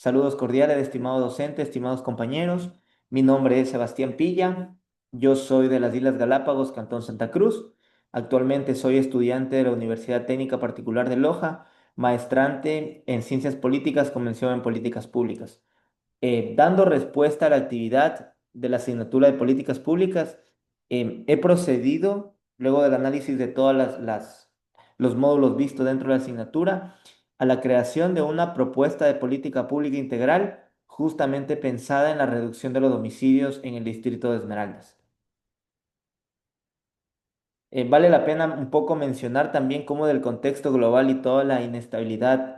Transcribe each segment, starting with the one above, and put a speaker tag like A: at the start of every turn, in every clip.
A: Saludos cordiales, estimado docente, estimados compañeros. Mi nombre es Sebastián Pilla. Yo soy de las Islas Galápagos, Cantón Santa Cruz. Actualmente soy estudiante de la Universidad Técnica Particular de Loja, maestrante en Ciencias Políticas con mención en Políticas Públicas. Dando respuesta a la actividad de la asignatura de políticas públicas, he procedido, luego del análisis de todos los módulos vistos dentro de la asignatura, a la creación de una propuesta de política pública integral justamente pensada en la reducción de los homicidios en el distrito de Esmeraldas. Vale la pena un poco mencionar también cómo del contexto global y toda la inestabilidad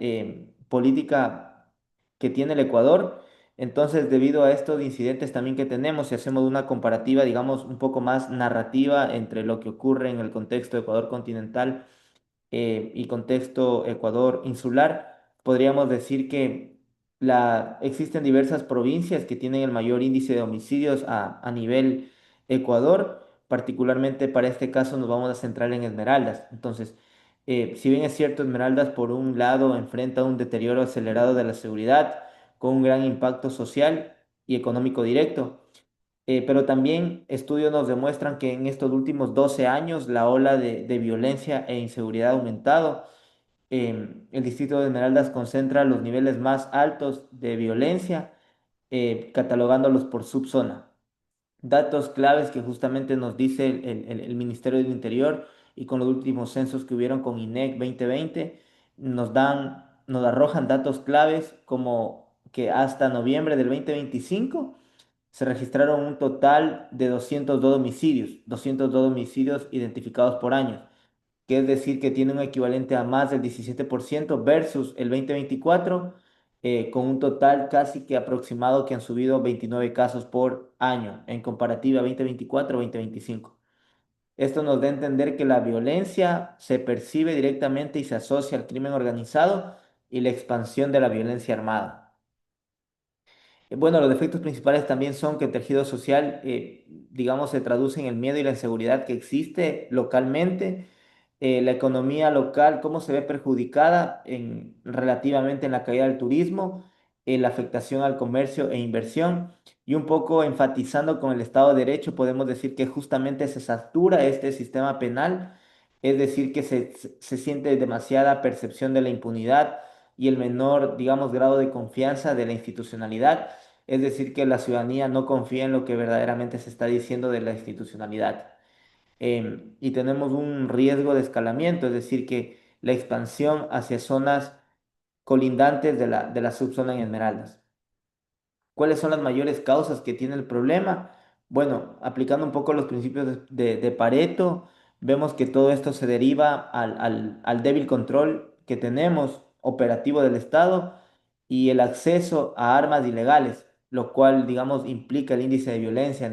A: política que tiene el Ecuador, entonces debido a estos incidentes también que tenemos, si hacemos una comparativa, digamos, un poco más narrativa entre lo que ocurre en el contexto Ecuador continental y contexto Ecuador insular, podríamos decir que existen diversas provincias que tienen el mayor índice de homicidios a nivel Ecuador. Particularmente para este caso nos vamos a centrar en Esmeraldas. Entonces, si bien es cierto, Esmeraldas por un lado enfrenta un deterioro acelerado de la seguridad con un gran impacto social y económico directo, pero también estudios nos demuestran que en estos últimos 12 años la ola de violencia e inseguridad ha aumentado. El distrito de Esmeraldas concentra los niveles más altos de violencia, catalogándolos por subzona. Datos claves que justamente nos dice el Ministerio del Interior y con los últimos censos que hubieron con INEC 2020, nos arrojan datos claves como que hasta noviembre del 2025 se registraron un total de 202 homicidios identificados por año, que es decir, que tiene un equivalente a más del 17% versus el 2024, con un total casi que aproximado que han subido 29 casos por año en comparativa 2024-2025. Esto nos da a entender que la violencia se percibe directamente y se asocia al crimen organizado y la expansión de la violencia armada. Bueno, los efectos principales también son que el tejido social, digamos, se traduce en el miedo y la inseguridad que existe localmente, la economía local, cómo se ve perjudicada relativamente en la caída del turismo, la afectación al comercio e inversión, y un poco enfatizando con el Estado de Derecho, podemos decir que justamente se satura este sistema penal, es decir, que se siente demasiada percepción de la impunidad y el menor, digamos, grado de confianza de la institucionalidad, es decir, que la ciudadanía no confía en lo que verdaderamente se está diciendo de la institucionalidad. Y tenemos un riesgo de escalamiento, es decir, que la expansión hacia zonas colindantes de la subzona en Esmeraldas. ¿Cuáles son las mayores causas que tiene el problema? Bueno, aplicando un poco los principios de Pareto, vemos que todo esto se deriva al débil control que tenemos operativo del Estado y el acceso a armas ilegales, lo cual, digamos, implica el índice de violencia a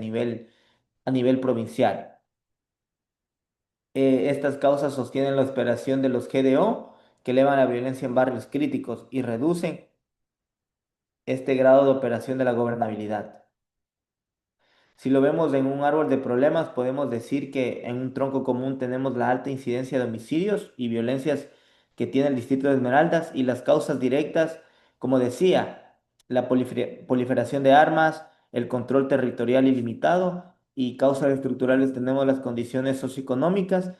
A: nivel provincial. Estas causas sostienen la operación de los GDO, que elevan la violencia en barrios críticos y reducen este grado de operación de la gobernabilidad. Si lo vemos en un árbol de problemas, podemos decir que en un tronco común tenemos la alta incidencia de homicidios y violencias que tiene el distrito de Esmeraldas y las causas directas, como decía, la proliferación de armas, el control territorial ilimitado y causas estructurales tenemos las condiciones socioeconómicas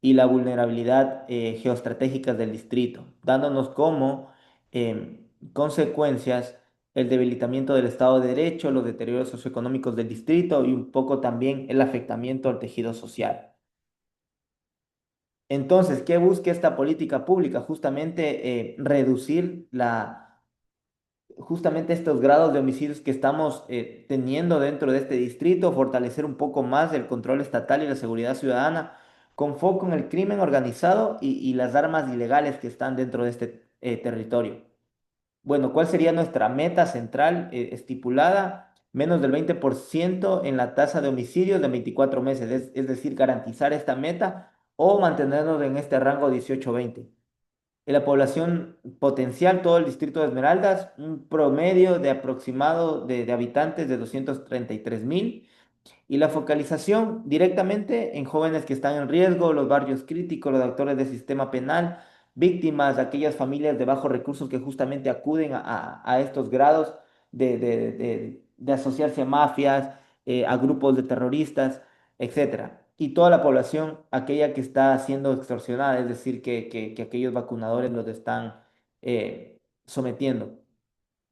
A: y la vulnerabilidad geoestratégica del distrito, dándonos como consecuencias el debilitamiento del Estado de Derecho, los deterioros socioeconómicos del distrito y un poco también el afectamiento al tejido social. Entonces, ¿qué busca esta política pública? Justamente reducir justamente estos grados de homicidios que estamos teniendo dentro de este distrito, fortalecer un poco más el control estatal y la seguridad ciudadana, con foco en el crimen organizado y las armas ilegales que están dentro de este territorio. Bueno, ¿cuál sería nuestra meta central estipulada? Menos del 20% en la tasa de homicidios de 24 meses, es decir, garantizar esta meta o mantenernos en este rango 18-20. En la población potencial, todo el distrito de Esmeraldas, un promedio de aproximado de habitantes de 233.000 y la focalización directamente en jóvenes que están en riesgo, los barrios críticos, los actores del sistema penal, víctimas, aquellas familias de bajos recursos que justamente acuden a estos grados de asociarse a mafias, a grupos de terroristas, etcétera. Y toda la población, aquella que está siendo extorsionada, es decir, que aquellos vacunadores los están sometiendo.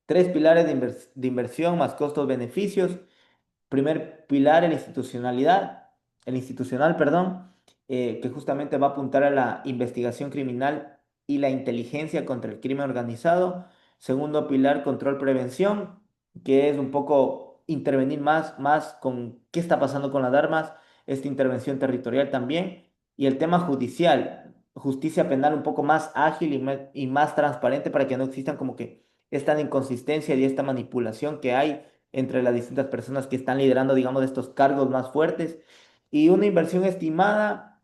A: Tres pilares de inversión más costos-beneficios. Primer pilar, el institucional, perdón, que justamente va a apuntar a la investigación criminal y la inteligencia contra el crimen organizado. Segundo pilar, control-prevención, que es un poco intervenir más con qué está pasando con las armas, esta intervención territorial también. Y el tema judicial, justicia penal un poco más ágil y más transparente para que no existan como que esta inconsistencia y esta manipulación que hay entre las distintas personas que están liderando, digamos, estos cargos más fuertes. Y una inversión estimada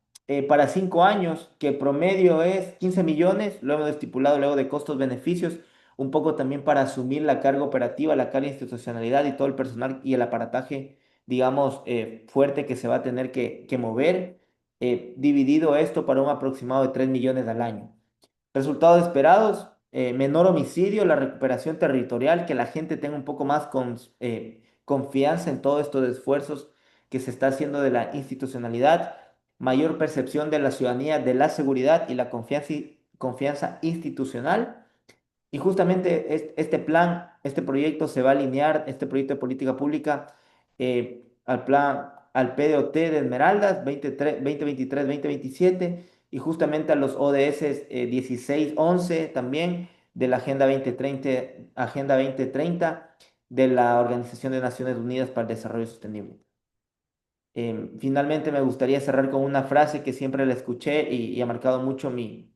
A: para 5 años, que promedio es 15 millones, luego de estipulado, luego de costos-beneficios, un poco también para asumir la carga operativa, la carga de institucionalidad y todo el personal y el aparataje, digamos, fuerte que se va a tener que mover, dividido esto para un aproximado de 3 millones al año. Resultados esperados, menor homicidio, la recuperación territorial, que la gente tenga un poco más confianza en todos estos esfuerzos que se está haciendo de la institucionalidad, mayor percepción de la ciudadanía de la seguridad y la confianza institucional. Y justamente este plan, este proyecto se va a alinear, este proyecto de política pública, al plan, al PDOT de Esmeraldas 2023-2027 y justamente a los ODS 16-11 también de la Agenda 2030 de la Organización de Naciones Unidas para el Desarrollo Sostenible. Finalmente me gustaría cerrar con una frase que siempre la escuché y ha marcado mucho mi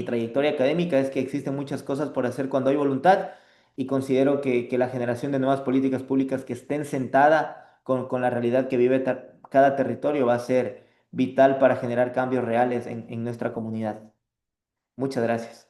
A: trayectoria académica, es que existen muchas cosas por hacer cuando hay voluntad y considero que la generación de nuevas políticas públicas que estén sentada con la realidad que vive cada territorio va a ser vital para generar cambios reales en nuestra comunidad. Muchas gracias.